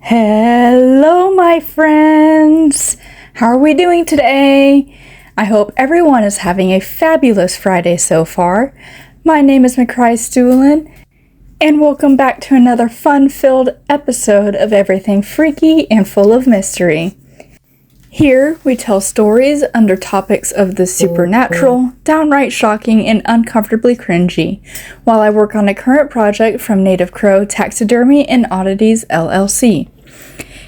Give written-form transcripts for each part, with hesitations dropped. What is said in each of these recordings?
Hello, my friends! How are we doing today? I hope everyone is having a fabulous Friday so far. My name is McCry Stuhlin, and welcome back to another fun-filled episode of Everything Freaky and Full of Mystery. Here, we tell stories under topics of the supernatural, downright shocking, and uncomfortably cringy, while I work on a current project from Native Crow Taxidermy and Oddities, LLC.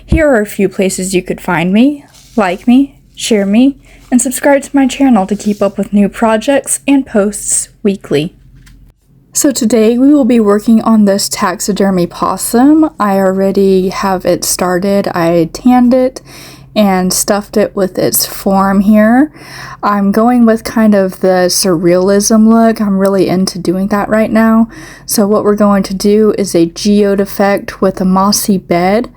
Here are a few places you could find me, like me, share me, and subscribe to my channel to keep up with new projects and posts weekly. So today we will be working on this taxidermy possum. I already have it started. I tanned it and stuffed it with its form here. I'm going with kind of the surrealism look. I'm really into doing that right now. So what we're going to do is a geode effect with a mossy bed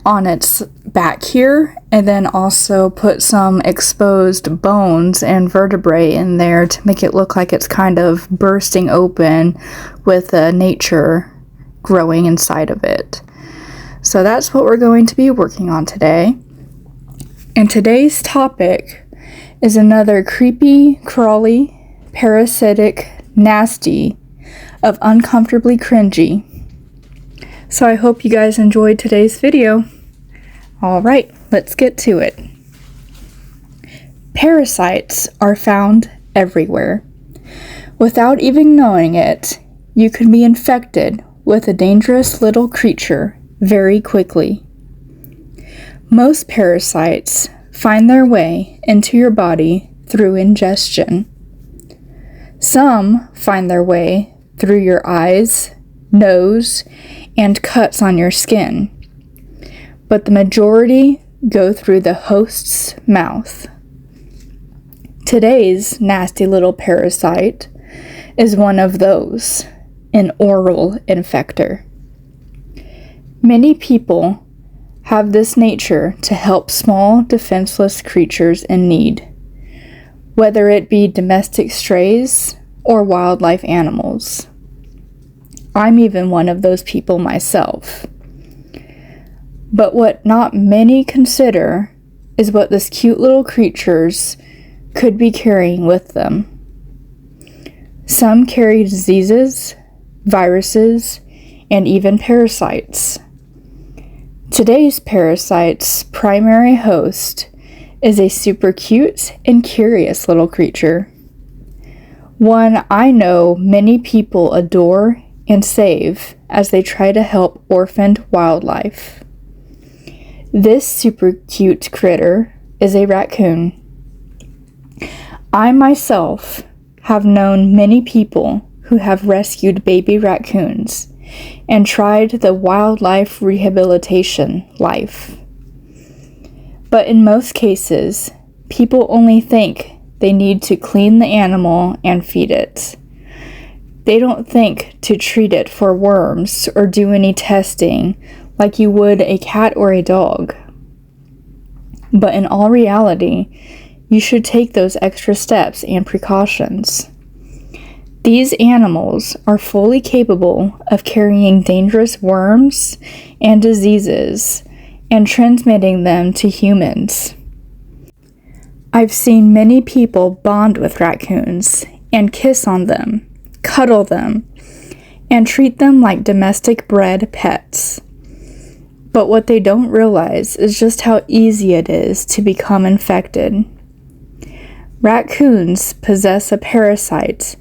on its back here, and then also put some exposed bones and vertebrae in there to make it look like it's kind of bursting open with nature growing inside of it. So that's what we're going to be working on today. And today's topic is another creepy, crawly, parasitic, nasty, of uncomfortably cringy. So I hope you guys enjoyed today's video. Alright, let's get to it. Parasites are found everywhere. Without even knowing it, you can be infected with a dangerous little creature very quickly. Most parasites find their way into your body through ingestion. Some find their way through your eyes, nose, and cuts on your skin, but the majority go through the host's mouth. Today's nasty little parasite is one of those, an oral infector. Many people have this nature to help small, defenseless creatures in need, whether it be domestic strays or wildlife animals. I'm even one of those people myself. But what not many consider is what these cute little creatures could be carrying with them. Some carry diseases, viruses, and even parasites. Today's parasite's primary host is a super cute and curious little creature. One I know many people adore and save as they try to help orphaned wildlife. This super cute critter is a raccoon. I myself have known many people who have rescued baby raccoons and tried the wildlife rehabilitation life. But in most cases, people only think they need to clean the animal and feed it. They don't think to treat it for worms or do any testing like you would a cat or a dog. But in all reality, you should take those extra steps and precautions. These animals are fully capable of carrying dangerous worms and diseases and transmitting them to humans. I've seen many people bond with raccoons and kiss on them, cuddle them, and treat them like domestic bred pets. But what they don't realize is just how easy it is to become infected. Raccoons possess a parasite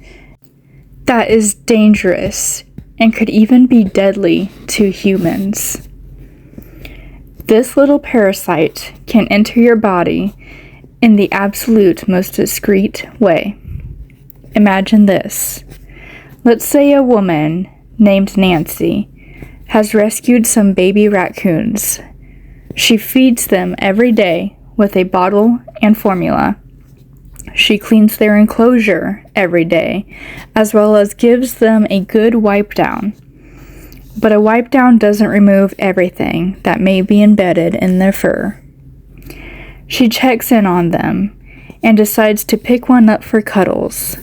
that is dangerous and could even be deadly to humans. This little parasite can enter your body in the absolute most discreet way. Imagine this. Let's say a woman named Nancy has rescued some baby raccoons. She feeds them every day with a bottle and formula. She cleans their enclosure every day, as well as gives them a good wipe down. But a wipe down doesn't remove everything that may be embedded in their fur. She checks in on them and decides to pick one up for cuddles.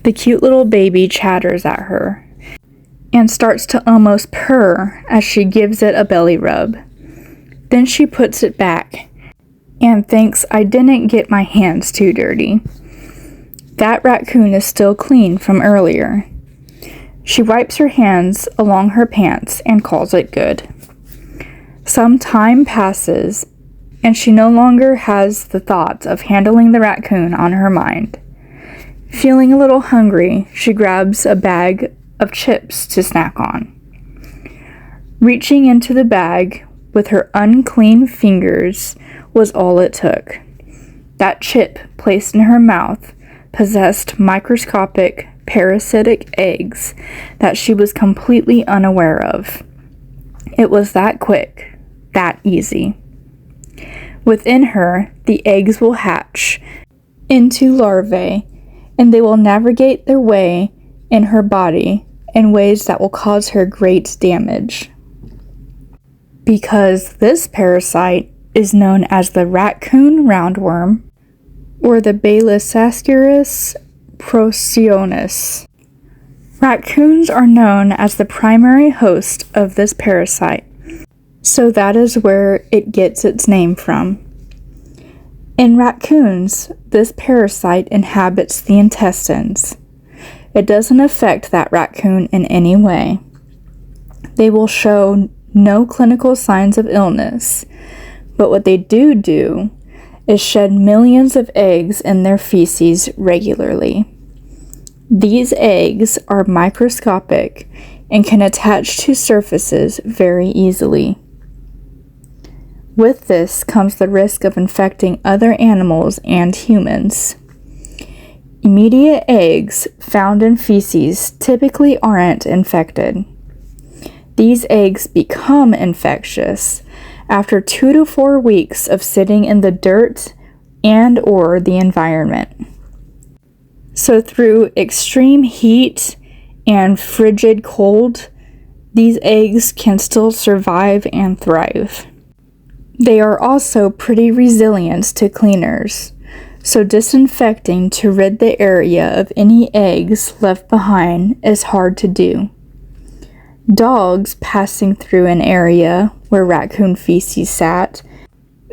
The cute little baby chatters at her and starts to almost purr as she gives it a belly rub. Then she puts it back and thinks I didn't get my hands too dirty. That raccoon is still clean from earlier. She wipes her hands along her pants and calls it good. Some time passes, and she no longer has the thought of handling the raccoon on her mind. Feeling a little hungry, she grabs a bag of chips to snack on. Reaching into the bag with her unclean fingers was all it took. That chip placed in her mouth possessed microscopic parasitic eggs that she was completely unaware of. It was that quick, that easy. Within her, the eggs will hatch into larvae, and they will navigate their way in her body in ways that will cause her great damage. Because this parasite is known as the raccoon roundworm, or the Balasascaris procyon. Raccoons are known as the primary host of this parasite, so that is where it gets its name from. In raccoons, this parasite inhabits the intestines. It doesn't affect that raccoon in any way. They will show no clinical signs of illness, but what they do is shed millions of eggs in their feces regularly. These eggs are microscopic and can attach to surfaces very easily. With this comes the risk of infecting other animals and humans. Immediate eggs found in feces typically aren't infected. These eggs become infectious after 2 to 4 weeks of sitting in the dirt and or the environment. So through extreme heat and frigid cold, these eggs can still survive and thrive. They are also pretty resilient to cleaners, so disinfecting to rid the area of any eggs left behind is hard to do. Dogs passing through an area where raccoon feces sat,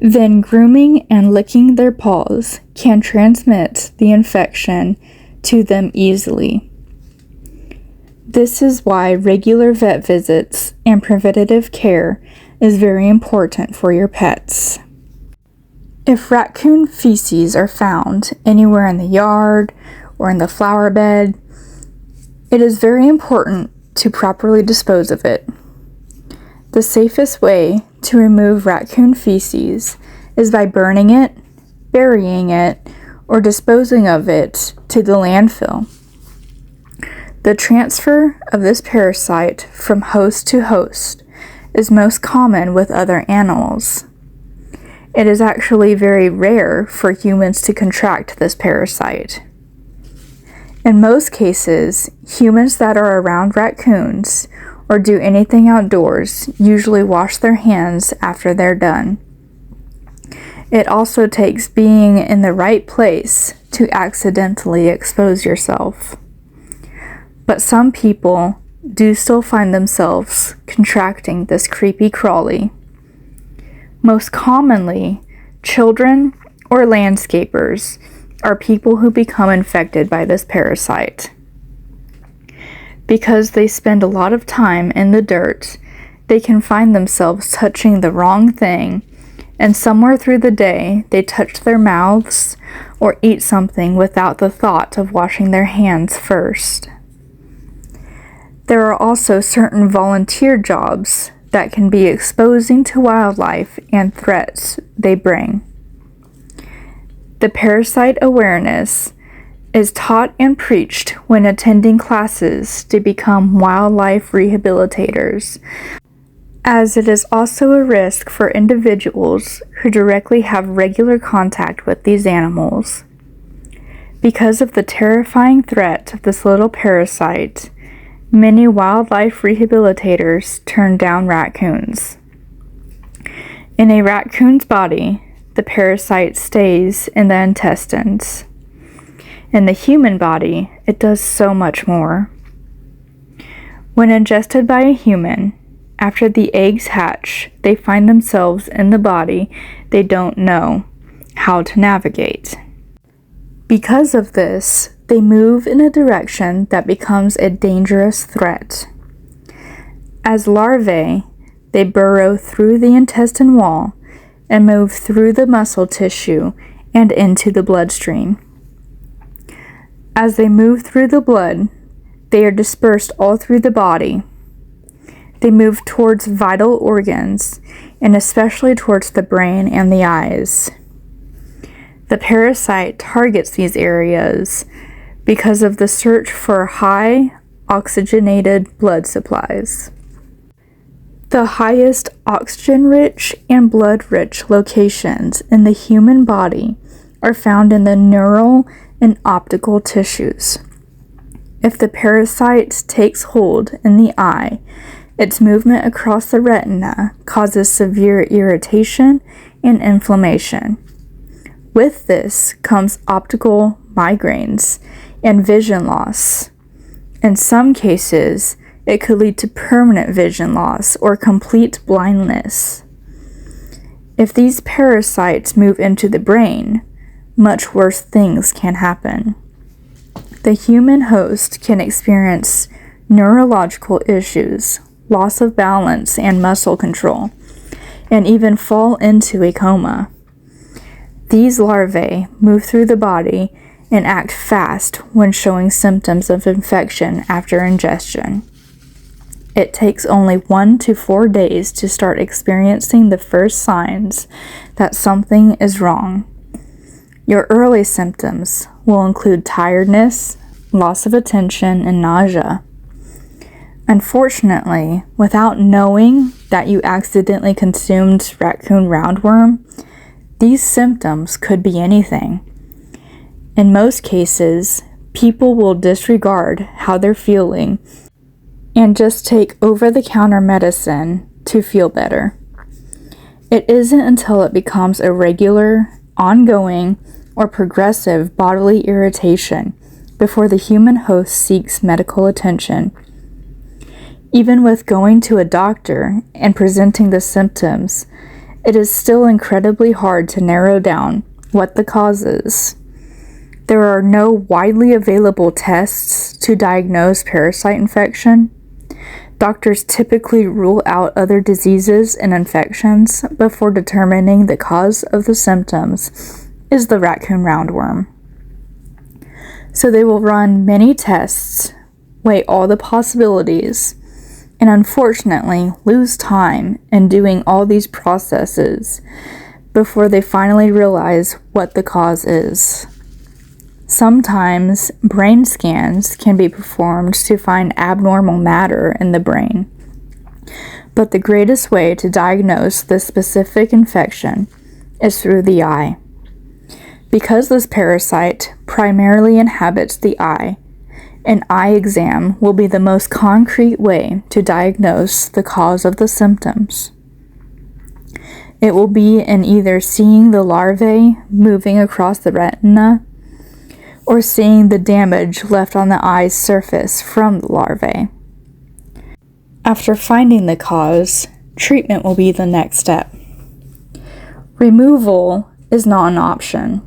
then grooming and licking their paws can transmit the infection to them easily. This is why regular vet visits and preventative care is very important for your pets. If raccoon feces are found anywhere in the yard or in the flower bed, it is very important to properly dispose of it. The safest way to remove raccoon feces is by burning it, burying it, or disposing of it to the landfill. The transfer of this parasite from host to host is most common with other animals. It is actually very rare for humans to contract this parasite. In most cases, humans that are around raccoons or do anything outdoors usually wash their hands after they're done. It also takes being in the right place to accidentally expose yourself. But some people do still find themselves contracting this creepy crawly. Most commonly, children or landscapers are people who become infected by this parasite. Because they spend a lot of time in the dirt, they can find themselves touching the wrong thing, and somewhere through the day, they touch their mouths or eat something without the thought of washing their hands first. There are also certain volunteer jobs that can be exposing to wildlife and threats they bring. The parasite awareness is taught and preached when attending classes to become wildlife rehabilitators, as it is also a risk for individuals who directly have regular contact with these animals. Because of the terrifying threat of this little parasite, many wildlife rehabilitators turn down raccoons. In a raccoon's body, the parasite stays in the intestines. In the human body, it does so much more. When ingested by a human, after the eggs hatch, they find themselves in the body they don't know how to navigate. Because of this, they move in a direction that becomes a dangerous threat. As larvae, they burrow through the intestine wall and move through the muscle tissue and into the bloodstream. As they move through the blood, they are dispersed all through the body. They move towards vital organs, and especially towards the brain and the eyes. The parasite targets these areas because of the search for high oxygenated blood supplies. The highest oxygen-rich and blood-rich locations in the human body are found in the neural and optical tissues. If the parasite takes hold in the eye, its movement across the retina causes severe irritation and inflammation. With this comes optical migraines and vision loss. In some cases, it could lead to permanent vision loss or complete blindness. If these parasites move into the brain, much worse things can happen. The human host can experience neurological issues, loss of balance and muscle control, and even fall into a coma. These larvae move through the body and act fast when showing symptoms of infection after ingestion. It takes only 1 to 4 days to start experiencing the first signs that something is wrong. Your early symptoms will include tiredness, loss of attention, and nausea. Unfortunately, without knowing that you accidentally consumed raccoon roundworm, these symptoms could be anything. In most cases, people will disregard how they're feeling and just take over-the-counter medicine to feel better. It isn't until it becomes a regular, ongoing, or progressive bodily irritation before the human host seeks medical attention. Even with going to a doctor and presenting the symptoms, it is still incredibly hard to narrow down what the cause is. There are no widely available tests to diagnose parasite infection. Doctors typically rule out other diseases and infections before determining the cause of the symptoms is the raccoon roundworm. So they will run many tests, weigh all the possibilities, and unfortunately lose time in doing all these processes before they finally realize what the cause is. Sometimes brain scans can be performed to find abnormal matter in the brain, but the greatest way to diagnose this specific infection is through the eye. Because this parasite primarily inhabits the eye, an eye exam will be the most concrete way to diagnose the cause of the symptoms. It will be in either seeing the larvae moving across the retina or seeing the damage left on the eye's surface from the larvae. After finding the cause, treatment will be the next step. Removal is not an option.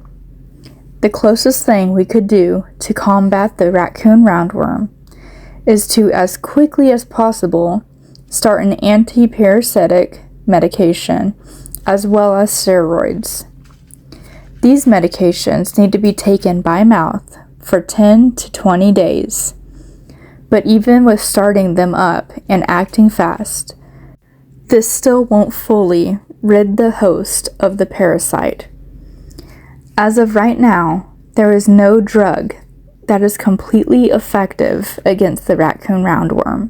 The closest thing we could do to combat the raccoon roundworm is to, as quickly as possible, start an anti-parasitic medication as well as steroids. These medications need to be taken by mouth for 10 to 20 days. But even with starting them up and acting fast, this still won't fully rid the host of the parasite. As of right now, there is no drug that is completely effective against the raccoon roundworm.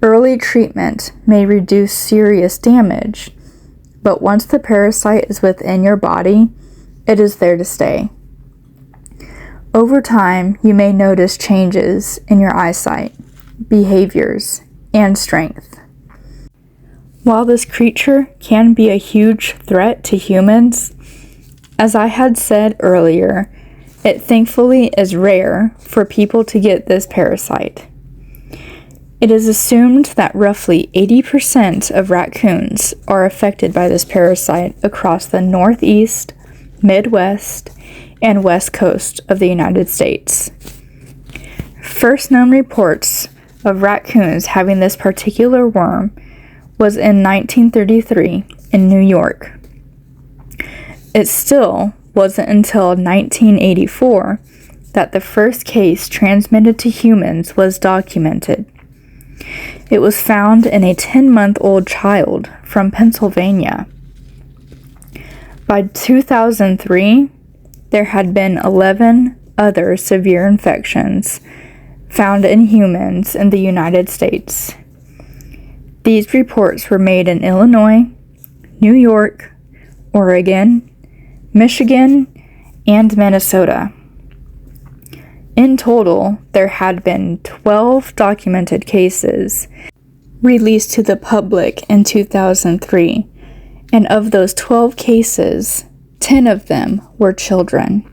Early treatment may reduce serious damage, but once the parasite is within your body, it is there to stay. Over time, you may notice changes in your eyesight, behaviors, and strength. While this creature can be a huge threat to humans, as I had said earlier, it thankfully is rare for people to get this parasite. It is assumed that roughly 80% of raccoons are affected by this parasite across the Northeast, Midwest, and West Coast of the United States. First known reports of raccoons having this particular worm was in 1933 in New York. It still wasn't until 1984 that the first case transmitted to humans was documented. It was found in a 10-month-old child from Pennsylvania. By 2003, there had been 11 other severe infections found in humans in the United States. These reports were made in Illinois, New York, Oregon, Michigan, and Minnesota. In total, there had been 12 documented cases released to the public in 2003, and of those 12 cases, 10 of them were children.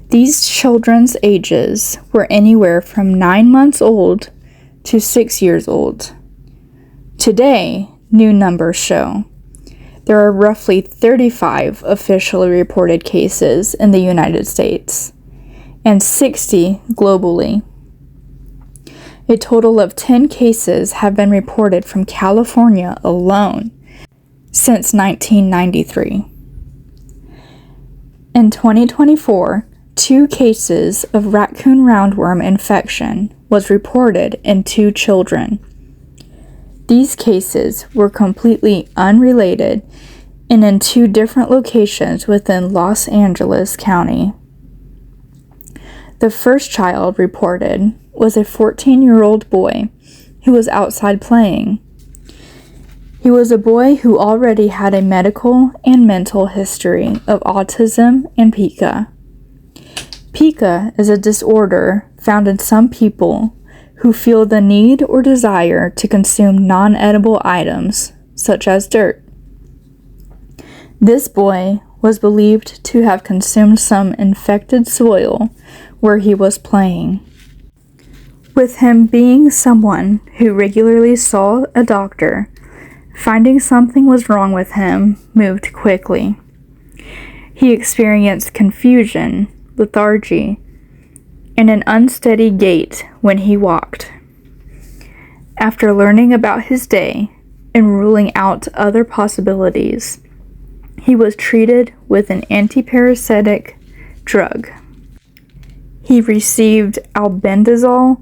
These children's ages were anywhere from 9 months old to 6 years old. Today, new numbers show there are roughly 35 officially reported cases in the United States and 60 globally. A total of 10 cases have been reported from California alone since 1993. In 2024, 2 cases of raccoon roundworm infection was reported in 2 children. These cases were completely unrelated and in 2 different locations within Los Angeles County. The first child reported was a 14-year-old boy who was outside playing. He was a boy who already had a medical and mental history of autism and pica. Pica is a disorder found in some people who feel the need or desire to consume non-edible items, such as dirt. This boy was believed to have consumed some infected soil where he was playing. With him being someone who regularly saw a doctor, finding something was wrong with him moved quickly. He experienced confusion, lethargy, and an unsteady gait when he walked. After learning about his day and ruling out other possibilities, he was treated with an antiparasitic drug. He received albendazole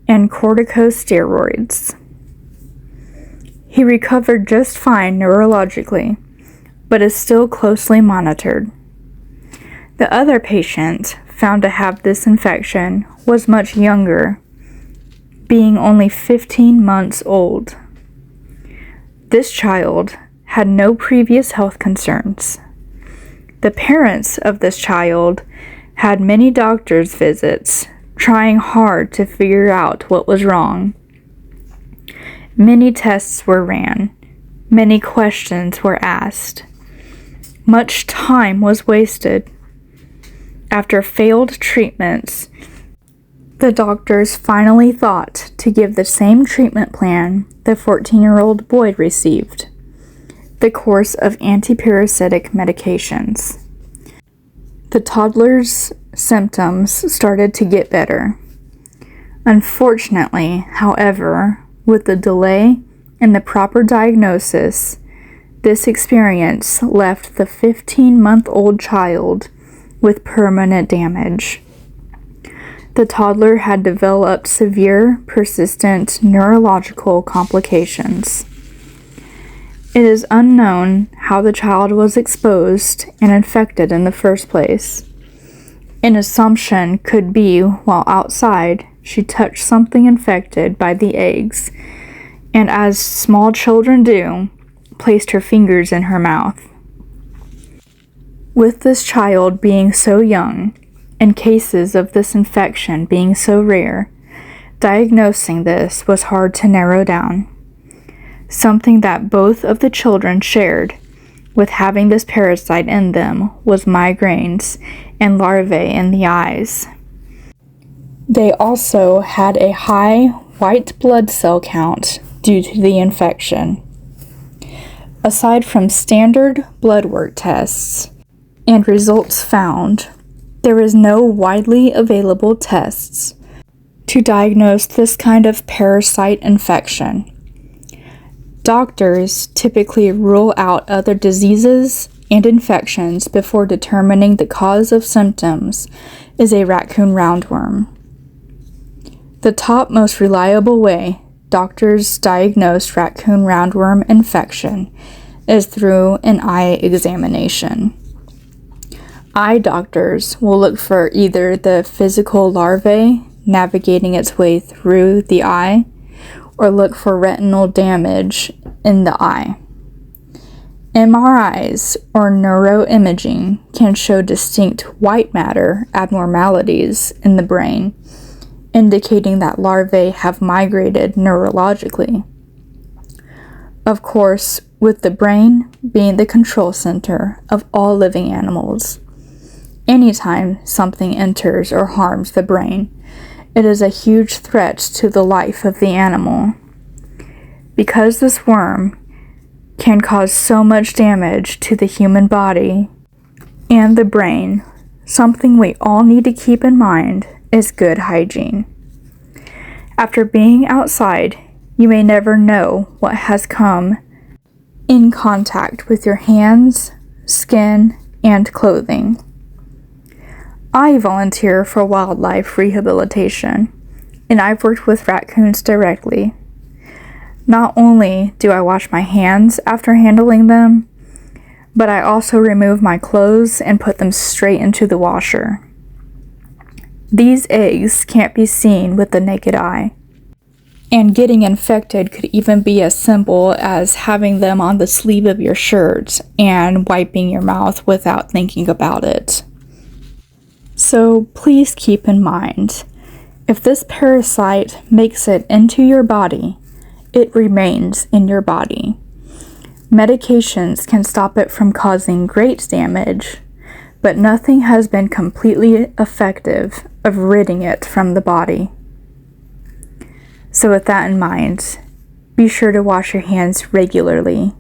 and corticosteroids. He recovered just fine neurologically, but is still closely monitored. The other patient found to have this infection was much younger, being only 15 months old. This child had no previous health concerns. The parents of this child had many doctor's visits, trying hard to figure out what was wrong. Many tests were ran. Many questions were asked. Much time was wasted. After failed treatments, the doctors finally thought to give the same treatment plan the 14-year-old boy received, the course of antiparasitic medications. The toddler's symptoms started to get better. Unfortunately, however, with the delay in the proper diagnosis, this experience left the 15-month-old child with permanent damage. The toddler had developed severe, persistent neurological complications. It is unknown how the child was exposed and infected in the first place. An assumption could be while outside, she touched something infected by the eggs and as small children do, placed her fingers in her mouth. With this child being so young, and cases of this infection being so rare, diagnosing this was hard to narrow down. Something that both of the children shared with having this parasite in them was migraines and larvae in the eyes. They also had a high white blood cell count due to the infection. Aside from standard blood work tests and results found, there is no widely available tests to diagnose this kind of parasite infection. Doctors typically rule out other diseases and infections before determining the cause of symptoms is a raccoon roundworm. The top most reliable way doctors diagnose raccoon roundworm infection is through an eye examination. Eye doctors will look for either the physical larvae navigating its way through the eye or look for retinal damage in the eye. MRIs or neuroimaging can show distinct white matter abnormalities in the brain, indicating that larvae have migrated neurologically. Of course, with the brain being the control center of all living animals, anytime something enters or harms the brain, it is a huge threat to the life of the animal. Because this worm can cause so much damage to the human body and the brain, something we all need to keep in mind is good hygiene. After being outside, you may never know what has come in contact with your hands, skin, and clothing. I volunteer for wildlife rehabilitation, and I've worked with raccoons directly. Not only do I wash my hands after handling them, but I also remove my clothes and put them straight into the washer. These eggs can't be seen with the naked eye, and getting infected could even be as simple as having them on the sleeve of your shirt and wiping your mouth without thinking about it. So please keep in mind, if this parasite makes it into your body, it remains in your body. Medications can stop it from causing great damage, but nothing has been completely effective of ridding it from the body. So with that in mind, be sure to wash your hands regularly.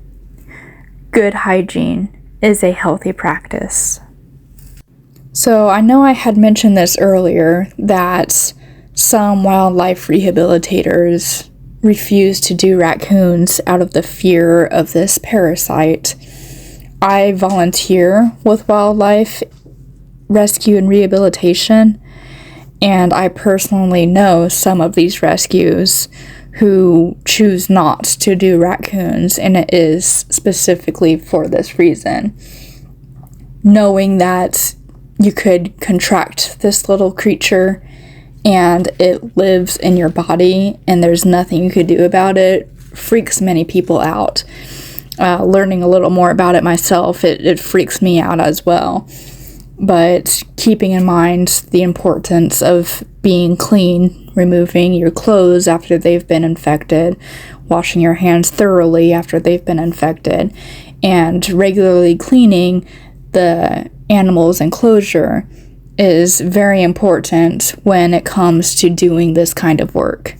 Good hygiene is a healthy practice. So I know I had mentioned this earlier, that some wildlife rehabilitators refuse to do raccoons out of the fear of this parasite. I volunteer with wildlife rescue and rehabilitation, and I personally know some of these rescues who choose not to do raccoons, and it is specifically for this reason. Knowing that you could contract this little creature and it lives in your body and there's nothing you could do about it freaks many people out. Learning a little more about it myself, it freaks me out as well. But keeping in mind the importance of being clean, removing your clothes after they've been infected, washing your hands thoroughly after they've been infected, and regularly cleaning the animal's enclosure is very important when it comes to doing this kind of work.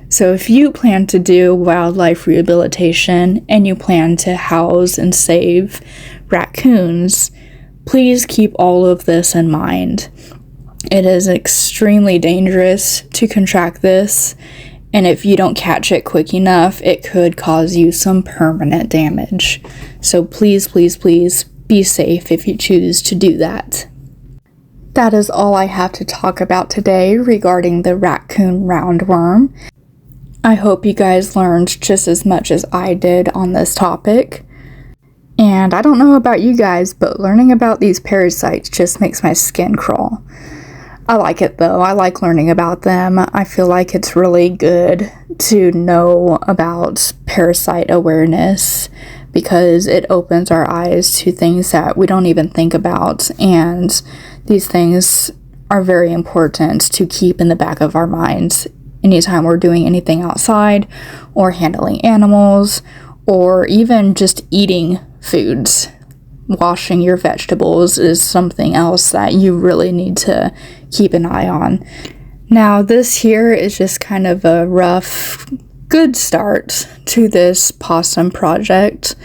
So if you plan to do wildlife rehabilitation and you plan to house and save raccoons, please keep all of this in mind. It is extremely dangerous to contract this, and if you don't catch it quick enough, it could cause you some permanent damage. So please, please, please be safe if you choose to do that. That is all I have to talk about today regarding the raccoon roundworm. I hope you guys learned just as much as I did on this topic. And I don't know about you guys, but learning about these parasites just makes my skin crawl. I like it though. I like learning about them. I feel like it's really good to know about parasite awareness because it opens our eyes to things that we don't even think about, and these things are very important to keep in the back of our minds anytime we're doing anything outside or handling animals or even just eating foods. Washing your vegetables is something else that you really need to keep an eye on. Now, this here is just kind of a rough, good start to this possum project.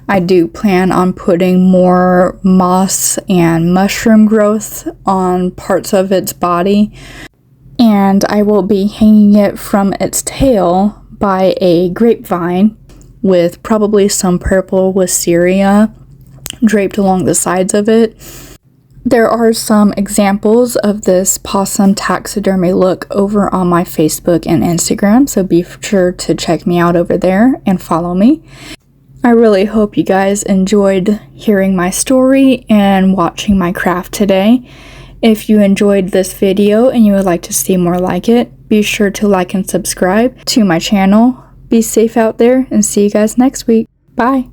I do plan on putting more moss and mushroom growth on parts of its body, and I will be hanging it from its tail by a grapevine with probably some purple wisteria draped along the sides of it. There are some examples of this possum taxidermy look over on my Facebook and Instagram, so be sure to check me out over there and follow me. I really hope you guys enjoyed hearing my story and watching my craft today. If you enjoyed this video and you would like to see more like it, be sure to like and subscribe to my channel. Be safe out there and see you guys next week. Bye!